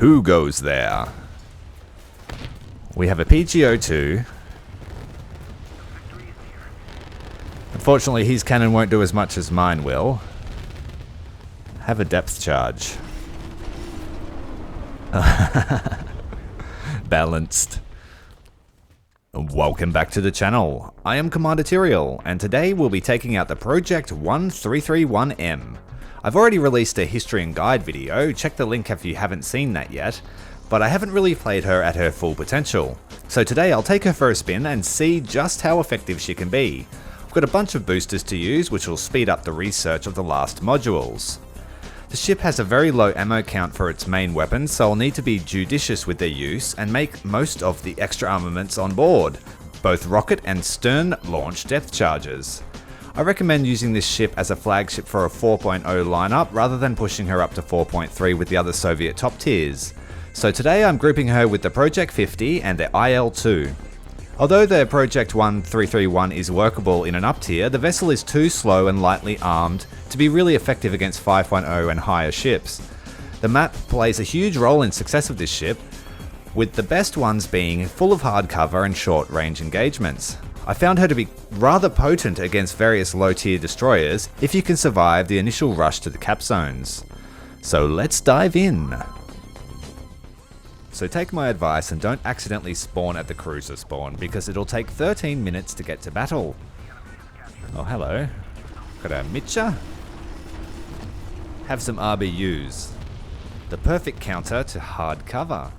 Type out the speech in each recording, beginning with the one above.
Who goes there? We have a PGO-2. Unfortunately, his cannon won't do as much as mine will. Have a depth charge. Balanced. Welcome back to the channel. I am Commander Tyrael, and today we'll be taking out the Pr.1331m. I've already released a history and guide video, check the link if you haven't seen that yet, but I haven't really played her at her full potential. So today I'll take her for a spin and see just how effective she can be. I've got a bunch of boosters to use which will speed up the research of the last modules. The ship has a very low ammo count for its main weapons, so I'll need to be judicious with their use and make most of the extra armaments on board, both rocket and stern launch depth charges. I recommend using this ship as a flagship for a 4.0 lineup rather than pushing her up to 4.3 with the other Soviet top tiers. So today I'm grouping her with the Project 50 and the IL-2. Although the Project 1331 is workable in an up tier, the vessel is too slow and lightly armed to be really effective against 5.0 and higher ships. The map plays a huge role in success of this ship, with the best ones being full of hardcover and short range engagements. I found her to be rather potent against various low tier destroyers if you can survive the initial rush to the cap zones. So let's dive in. So take my advice and don't accidentally spawn at the cruiser spawn because it'll take 13 minutes to get to battle. Oh hello, got a Mitcha. Have some RBUs. The perfect counter to hard cover.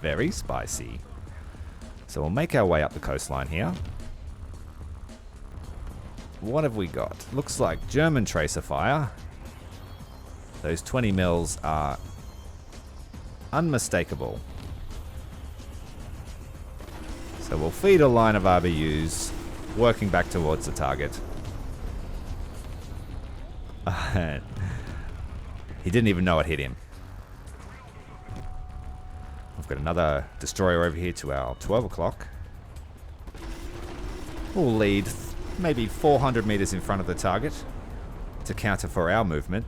Very spicy. So we'll make our way up the coastline here. What have we got? Looks like German tracer fire. Those 20 mils are unmistakable. So we'll feed a line of RBUs, working back towards the target. He didn't even know it hit him. We've got another destroyer over here to our 12 o'clock. We'll lead maybe 400 meters in front of the target to counter for our movement.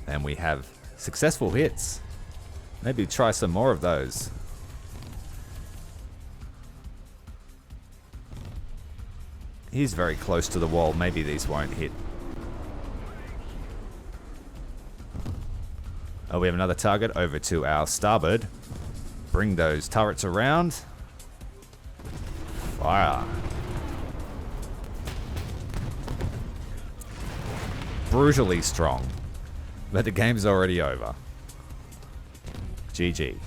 And we have successful hits. Maybe try some more of those. He's very close to the wall. Maybe these won't hit. Oh, we have another target over to our starboard. Bring those turrets around. Fire. Brutally strong. But the game's already over. GG.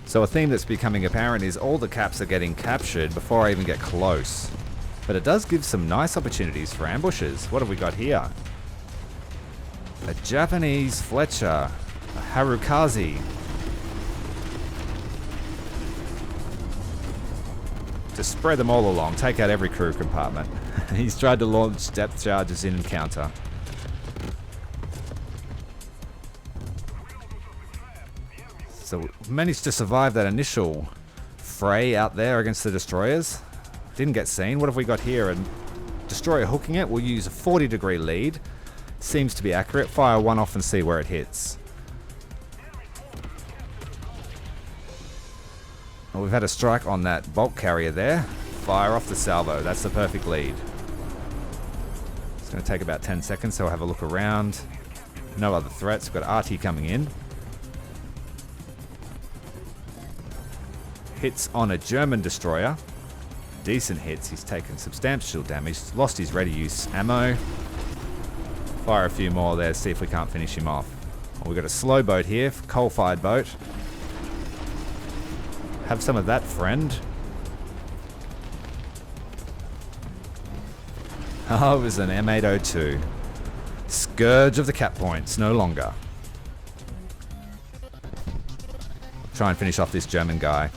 So a theme that's becoming apparent is all the caps are getting captured before I even get close. But it does give some nice opportunities for ambushes. What have we got here? A Japanese Fletcher. A Harukaze. To spread them all along, take out every crew compartment. He's tried to launch depth charges in encounter. So managed to survive that initial fray out there against the destroyers. Didn't get seen. What have we got here? A destroyer hooking it. We'll use a 40-degree lead. Seems to be accurate. Fire one off and see where it hits. Well, we've had a strike on that bulk carrier there. Fire off the salvo. That's the perfect lead. It's going to take about 10 seconds, so I'll have a look around. No other threats. We've got RT coming in. Hits on a German destroyer. Decent hits. He's taken substantial damage. Lost his ready use ammo. Fire a few more there, see if we can't finish him off. Well, we've got a slow boat here, coal-fired boat. Have some of that, friend. Oh, it was an M802. Scourge of the cap points, no longer. Try and finish off this German guy.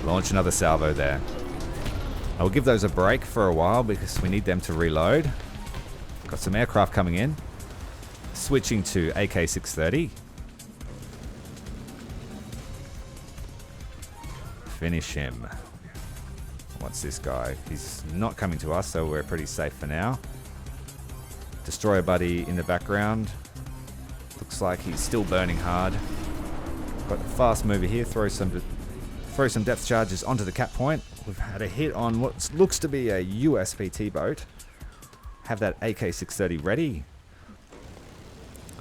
Launch another salvo there. I'll give those a break for a while because we need them to reload. Got some aircraft coming in. Switching to AK-630. Finish him. What's this guy? He's not coming to us, so we're pretty safe for now. Destroyer buddy in the background. Looks like he's still burning hard. Got a fast mover here. Throw some depth charges onto the cap point. We've had a hit on what looks to be a US PT boat. Have that AK-630 ready.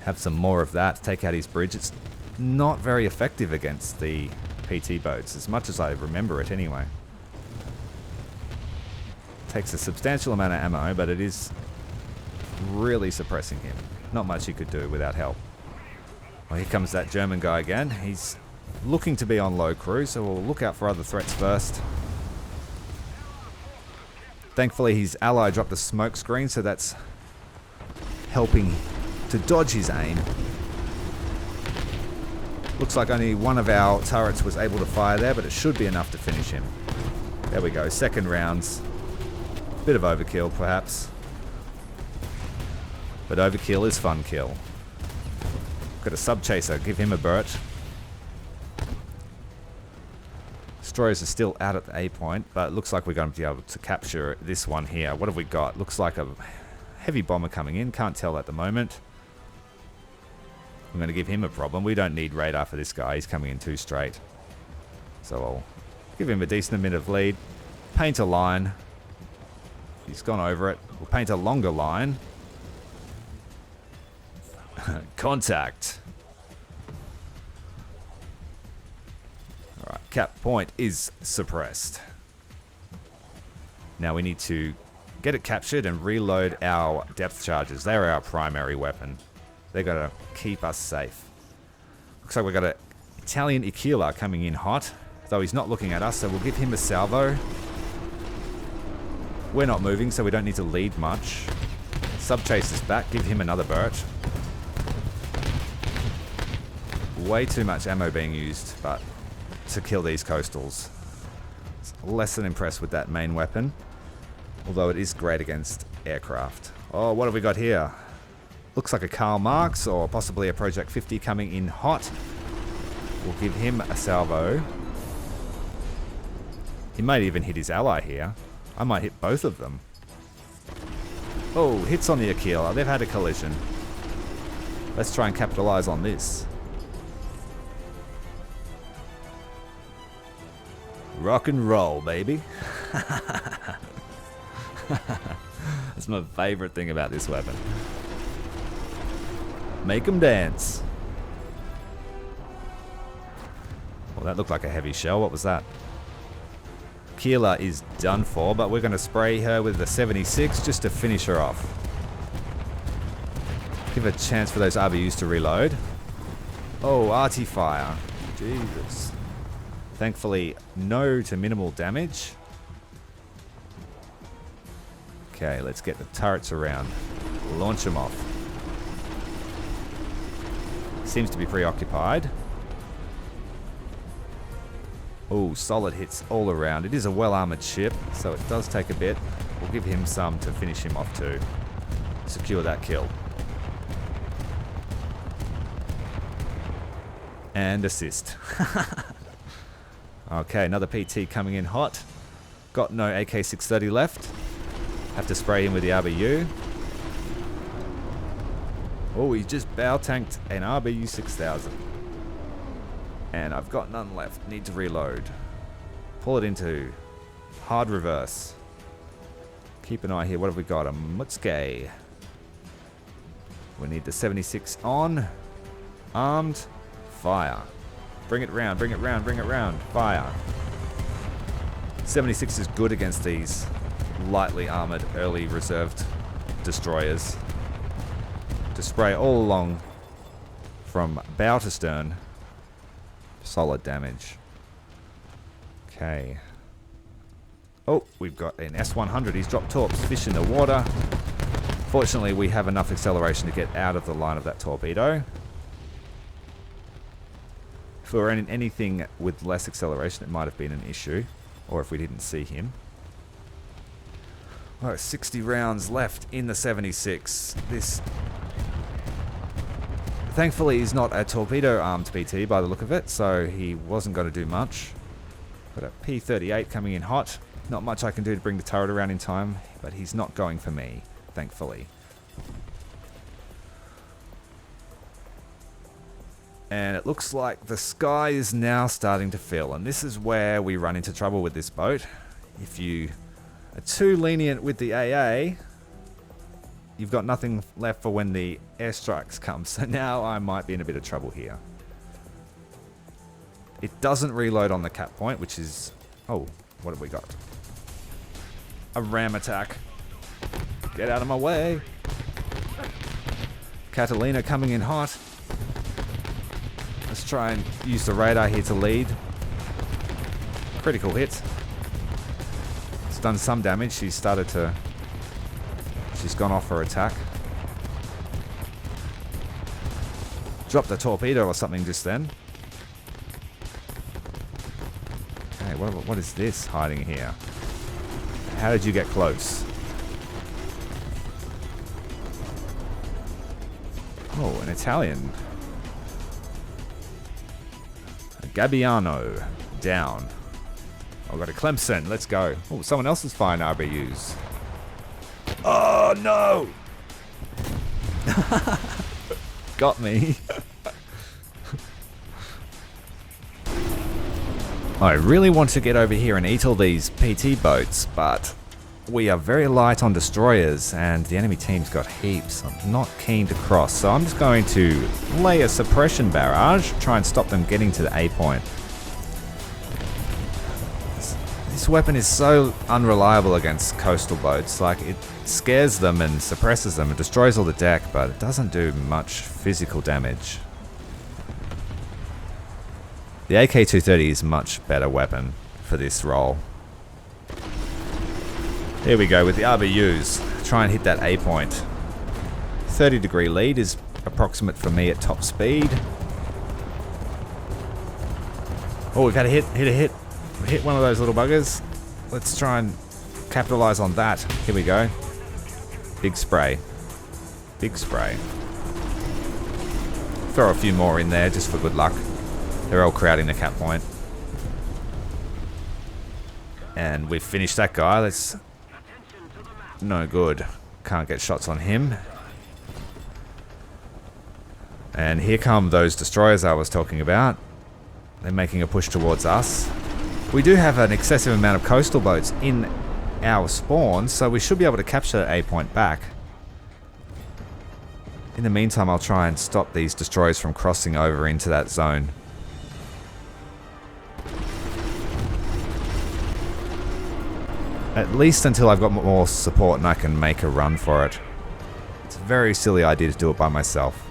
Have some more of that. Take out his bridge. It's not very effective against the PT boats, as much as I remember it anyway. Takes a substantial amount of ammo, but it is really suppressing him. Not much he could do without help. Well, here comes that German guy again. He's looking to be on low crew, so we'll look out for other threats first. Thankfully, his ally dropped a smoke screen, so that's helping to dodge his aim. Looks like only one of our turrets was able to fire there, but it should be enough to finish him. There we go, second rounds. Bit of overkill, perhaps. But overkill is fun kill. Got a sub-chaser, give him a Burt. Destroyers are still out at the A point, but it looks like we're going to be able to capture this one here. What have we got? Looks like a heavy bomber coming in, can't tell at the moment. I'm going to give him a problem. We don't need radar for this guy, he's coming in too straight. So I'll give him a decent bit of lead. Paint a line. He's gone over it. We'll paint a longer line. Contact. Alright, cap point is suppressed. Now we need to get it captured and reload our depth charges. They're our primary weapon. They gotta keep us safe. Looks like we've got an Italian Aquila coming in hot, though he's not looking at us, so we'll give him a salvo. We're not moving, so we don't need to lead much. Sub-chase is back, give him another Burt. Way too much ammo being used, but to kill these coastals. Less than impressed with that main weapon, although it is great against aircraft. Oh, what have we got here? Looks like a Karl Marx or possibly a Project 50 coming in hot. We'll give him a salvo. He might even hit his ally here. I might hit both of them. Oh, hits on the Aquila. They've had a collision. Let's try and capitalize on this. Rock and roll, baby. That's my favorite thing about this weapon. Make them dance. Well, that looked like a heavy shell. What was that? Keeler is done for, but we're going to spray her with the 76 just to finish her off. Give a chance for those RBUs to reload. Oh, arty fire. Jesus. Thankfully, no to minimal damage. Okay, let's get the turrets around. Launch them off. Seems to be preoccupied. Oh, solid hits all around. It is a well-armored ship, so it does take a bit. We'll give him some to finish him off too. Secure that kill. And assist. Okay, another PT coming in hot. Got no AK-630 left. Have to spray him with the RBU. Oh, he just bow tanked an RBU 6000. And I've got none left. Need to reload. Pull it into hard reverse. Keep an eye here. What have we got? A Mutske. We need the 76 on. Armed. Fire. Bring it round, bring it round, bring it round. Fire. 76 is good against these lightly armored, early reserved destroyers. To spray all along from bow to stern. Solid damage. Okay. Oh, we've got an S100. He's dropped torps. Fish in the water. Fortunately, we have enough acceleration to get out of the line of that torpedo. If we were in anything with less acceleration, it might have been an issue. Or if we didn't see him. Oh, 60 rounds left in the 76. This... Thankfully, he's not a torpedo-armed PT by the look of it, so he wasn't going to do much. Got a P-38 coming in hot. Not much I can do to bring the turret around in time, but he's not going for me, thankfully. And it looks like the sky is now starting to fill, and this is where we run into trouble with this boat. If you are too lenient with the AA, you've got nothing left for when the airstrikes come. So now I might be in a bit of trouble here. It doesn't reload on the cap point, which is... Oh, what have we got? A ram attack. Get out of my way. Catalina coming in hot. Let's try and use the radar here to lead. Critical hit. It's done some damage. She's gone off her attack. Dropped a torpedo or something just then. Okay, what is this hiding here? How did you get close? Oh, an Italian. Gabbiano. Down. I've got a Clemson. Let's go. Oh, someone else is firing RBUs. Oh, no! Got me. I really want to get over here and eat all these PT boats, but we are very light on destroyers and the enemy team's got heaps. I'm not keen to cross, so I'm just going to lay a suppression barrage, try and stop them getting to the A point. This weapon is so unreliable against coastal boats. Like, it scares them and suppresses them and destroys all the deck, but it doesn't do much physical damage. The AK-230 is a much better weapon for this role. Here we go with the RBUs. Try and hit that A point. 30-degree lead is approximate for me at top speed. Oh, we've had a hit. We hit one of those little buggers. Let's try and capitalize on that. Here we go. Big spray. Big spray. Throw a few more in there just for good luck. They're all crowding the cap point. And we've finished that guy. Let's... No good. Can't get shots on him. And here come those destroyers I was talking about. They're making a push towards us. We do have an excessive amount of coastal boats in our spawn, so we should be able to capture A point back. In the meantime, I'll try and stop these destroyers from crossing over into that zone. At least until I've got more support and I can make a run for it. It's a very silly idea to do it by myself.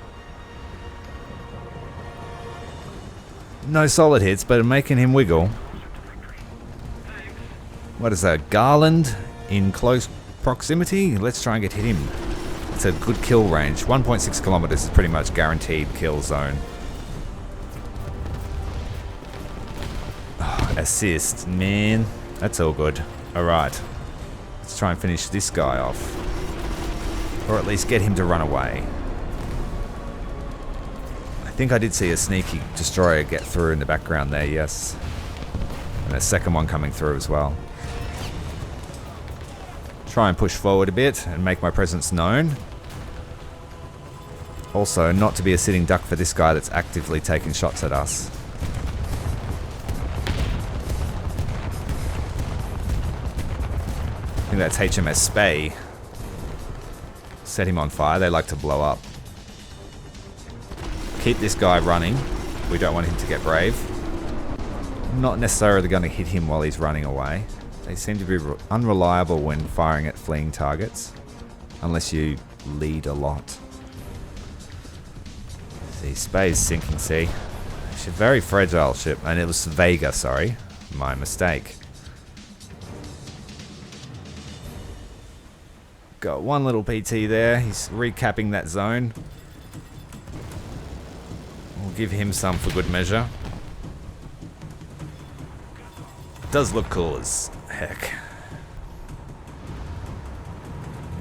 No solid hits, but I'm making him wiggle. What is that? Garland in close proximity? Let's try and get hit him. It's a good kill range. 1.6 kilometers is pretty much guaranteed kill zone. Oh, assist, man. That's all good. Alright. Let's try and finish this guy off. Or at least get him to run away. I think I did see a sneaky destroyer get through in the background there, yes. And a second one coming through as well. Try and push forward a bit and make my presence known. Also, not to be a sitting duck for this guy that's actively taking shots at us. I think that's HMS Spey. Set him on fire. They like to blow up. Keep this guy running. We don't want him to get brave. Not necessarily going to hit him while he's running away. They seem to be unreliable when firing at fleeing targets. Unless you lead a lot. See, Spey's sinking, see? She's a very fragile ship. And it was Vega, sorry. My mistake. Got one little PT there. He's recapping that zone. We'll give him some for good measure. Does look cool as heck.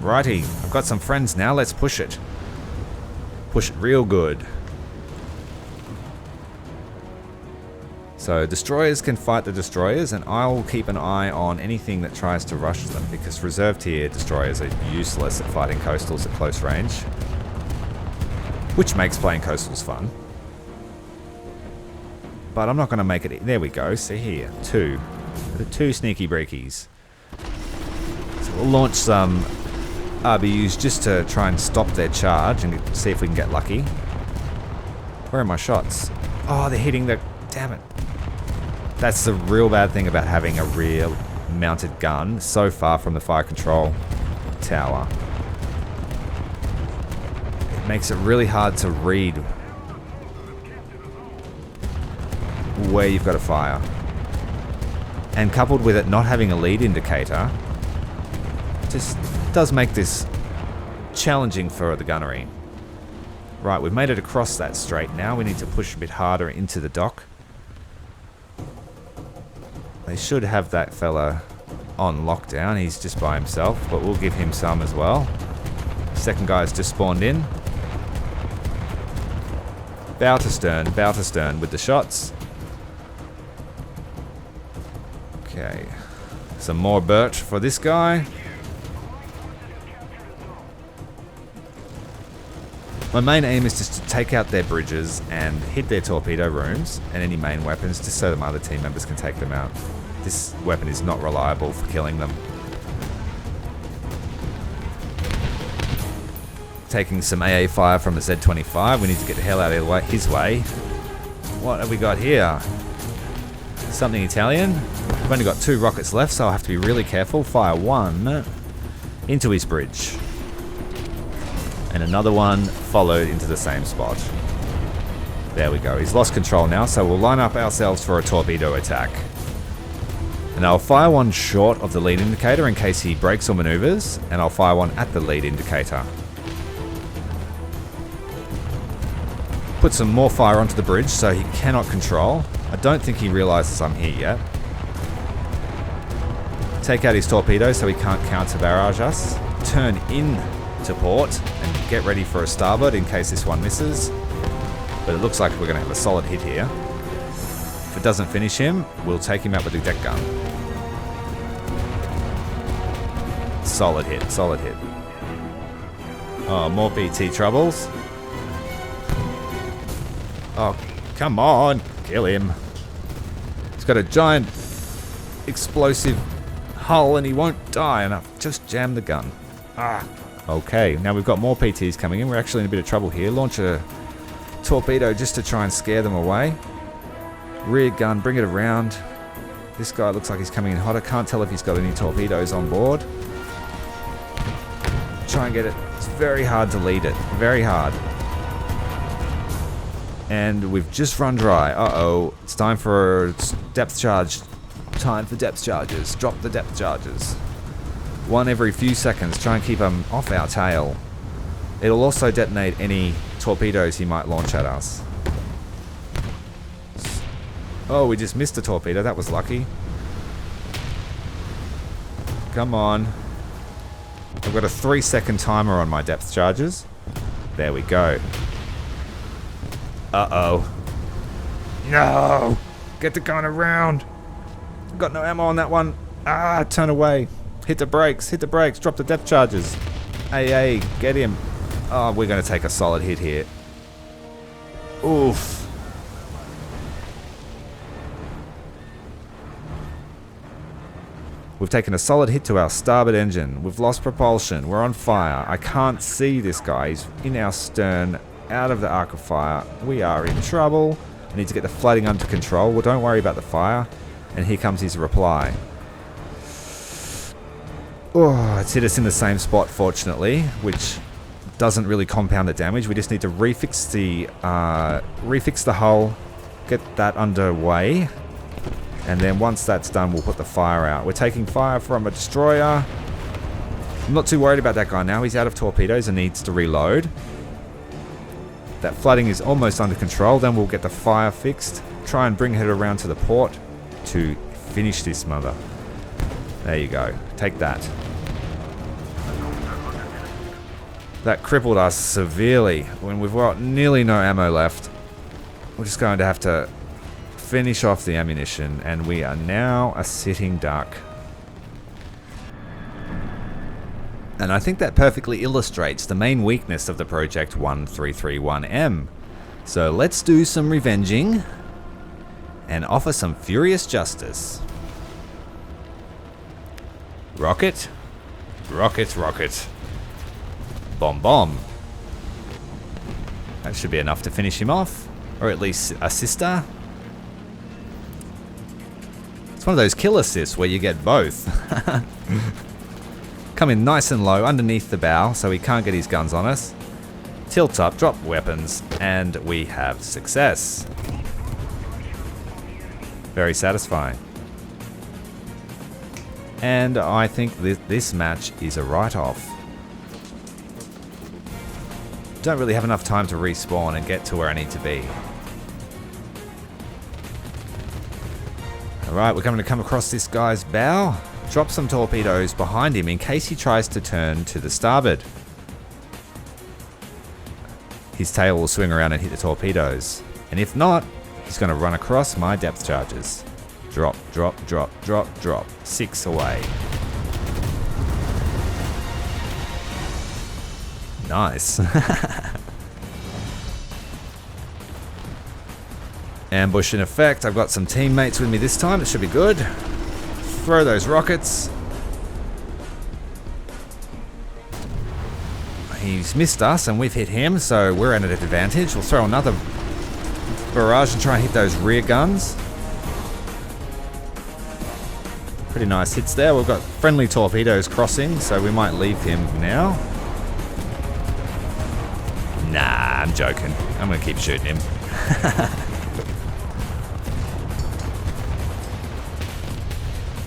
Righty, I've got some friends now. Let's push it. Push it real good. So destroyers can fight the destroyers, and I'll keep an eye on anything that tries to rush them, because reserve tier destroyers are useless at fighting coastals at close range, which makes playing coastals fun. But I'm not going to make it... There we go. See here. Two. The two sneaky breakies. So we'll launch some RBUs just to try and stop their charge and see if we can get lucky. Where are my shots? Oh, they're hitting the... Damn it. That's the real bad thing about having a real mounted gun so far from the fire control tower. It makes it really hard to read where you've got to fire. And coupled with it not having a lead indicator, just does make this challenging for the gunnery. Right, we've made it across that strait now. We need to push a bit harder into the dock. They should have that fella on lockdown. He's just by himself, but we'll give him some as well. Second guy's just spawned in. Bow to stern with the shots. Okay, some more birch for this guy. My main aim is just to take out their bridges and hit their torpedo rooms and any main weapons, just so my other team members can take them out. This weapon is not reliable for killing them. Taking some AA fire from the Z-25. We need to get the hell out of his way. What have we got here? Something Italian. I've only got 2 rockets left, so I'll have to be really careful. Fire one into his bridge. And another one followed into the same spot. There we go. He's lost control now, so we'll line up ourselves for a torpedo attack. And I'll fire one short of the lead indicator in case he brakes or maneuvers, and I'll fire one at the lead indicator. Put some more fire onto the bridge so he cannot control. I don't think he realizes I'm here yet. Take out his torpedo so he can't counter barrage us. Turn in to port and get ready for a starboard in case this one misses. But it looks like we're going to have a solid hit here. If it doesn't finish him, we'll take him out with the deck gun. Solid hit, solid hit. Oh, more PT troubles. Oh, come on, kill him. He's got a giant explosive hull and he won't die, and I've just jammed the gun. Ah. Okay, now we've got more PTs coming in. We're actually in a bit of trouble here. Launch a torpedo just to try and scare them away. Rear gun, bring it around. This guy looks like he's coming in hot. I can't tell if he's got any torpedoes on board. Try and get it. It's very hard to lead it. Very hard. And we've just run dry. Uh-oh. It's time for depth charge. Time for depth charges. Drop the depth charges. One every few seconds. Try and keep them off our tail. It'll also detonate any torpedoes he might launch at us. Oh, we just missed a torpedo. That was lucky. Come on. I've got a 3-second timer on my depth charges. There we go. Uh-oh. No! Get the gun around! Got no ammo on that one. Ah, turn away. Hit the brakes, drop the depth charges. AA, get him. Oh, we're going to take a solid hit here. Oof. We've taken a solid hit to our starboard engine. We've lost propulsion. We're on fire. I can't see this guy. He's in our stern, out of the arc of fire. We are in trouble. I need to get the flooding under control. Well, don't worry about the fire. And here comes his reply. Oh, it's hit us in the same spot, fortunately, which doesn't really compound the damage. We just need to refix the hull, get that underway, and then once that's done, we'll put the fire out. We're taking fire from a destroyer. I'm not too worried about that guy now. He's out of torpedoes and needs to reload. That flooding is almost under control. Then we'll get the fire fixed, try and bring it around to the port to finish this mother. There you go. Take that. That crippled us severely when we've got nearly no ammo left. We're just going to have to finish off the ammunition, and we are now a sitting duck. And I think that perfectly illustrates the main weakness of the Project 1331m. So let's do some revenging and offer some furious justice. Rocket, rocket, rocket. Bomb, bomb. That should be enough to finish him off, or at least assist her. It's one of those kill assists where you get both. Come in nice and low underneath the bow so he can't get his guns on us. Tilt up, drop weapons, and we have success. Very satisfying. And I think this match is a write-off. Don't really have enough time to respawn and get to where I need to be. Alright, we're going to come across this guy's bow. Drop some torpedoes behind him in case he tries to turn to the starboard. His tail will swing around and hit the torpedoes. And if not, he's going to run across my depth charges. Drop, drop, drop, drop, drop. 6 away. Nice. Ambush in effect. I've got some teammates with me this time. It should be good. Throw those rockets. He's missed us and we've hit him, so we're at an advantage. We'll throw another barrage and try and hit those rear guns. Pretty nice hits there. We've got friendly torpedoes crossing, so we might leave him now. Nah, I'm joking. I'm going to keep shooting him.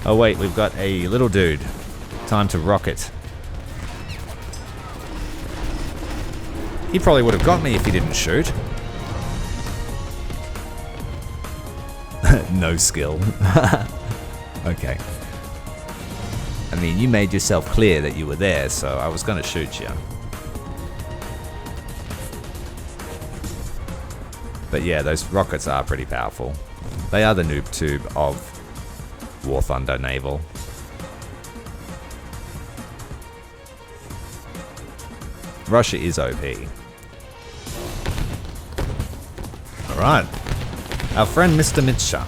Oh wait, we've got a little dude. Time to rocket. He probably would have got me if he didn't shoot. No skill. Okay. I mean, you made yourself clear that you were there, so I was going to shoot you. But yeah, those rockets are pretty powerful. They are the noob tube of Warthunder Naval. Russia is OP. Alright. Our friend Mr. Mitsha.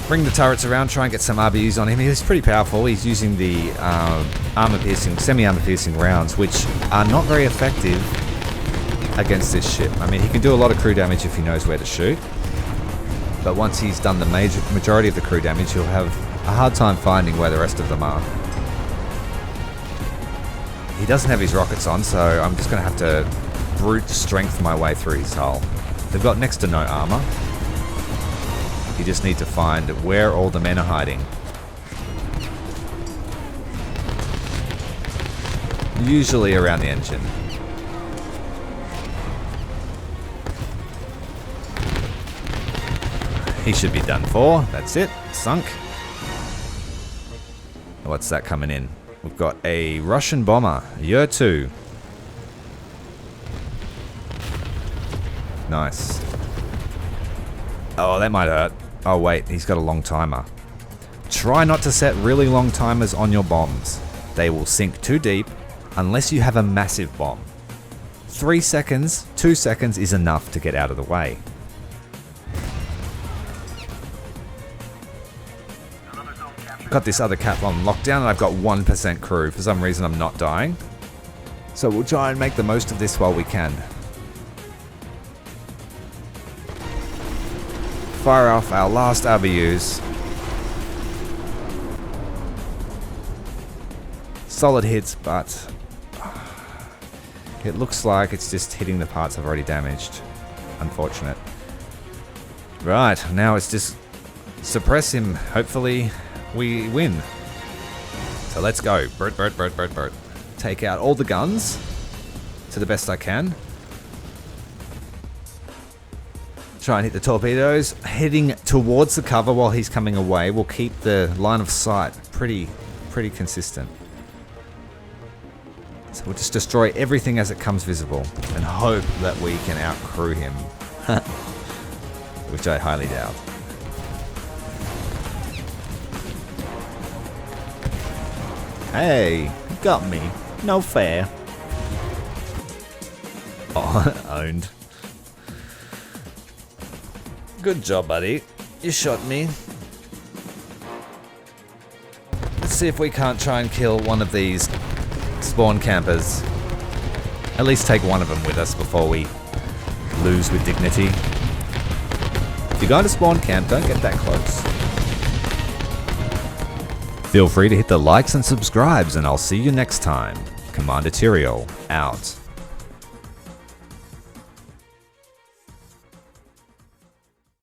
Bring the turrets around, try and get some RBUs on him. He's pretty powerful. He's using the semi-armor piercing rounds, which are not very effective against this ship. I mean, he can do a lot of crew damage if he knows where to shoot. But once he's done the majority of the crew damage, he'll have a hard time finding where the rest of them are. He doesn't have his rockets on, so I'm just going to have to brute strength my way through his hull. They've got next to no armor. You just need to find where all the men are hiding. Usually around the engine. He should be done for. That's it. Sunk. What's that coming in? We've got a Russian bomber. Year 2. Nice. Oh, that might hurt. Oh wait, he's got a long timer. Try not to set really long timers on your bombs. They will sink too deep unless you have a massive bomb. 3 seconds, 2 seconds is enough to get out of the way. Got this other cap on lockdown and I've got 1% crew. For some reason I'm not dying. So we'll try and make the most of this while we can. Fire off our last RBUs. Solid hits, but it looks like it's just hitting the parts I've already damaged. Unfortunate. Right, now it's just suppress him. Hopefully we win. So let's go. Bert. Take out all the guns to the best I can. Try and hit the torpedoes. Heading towards the cover while he's coming away. We'll keep the line of sight pretty consistent. So we'll just destroy everything as it comes visible and hope that we can outcrew him. which I highly doubt. Hey, got me. No fair. Oh, owned. Good job, buddy. You shot me. Let's see if we can't try and kill one of these spawn campers. At least take one of them with us before we lose with dignity. If you're going to spawn camp, don't get that close. Feel free to hit the likes and subscribes, and I'll see you next time. Commander Tyrael, out.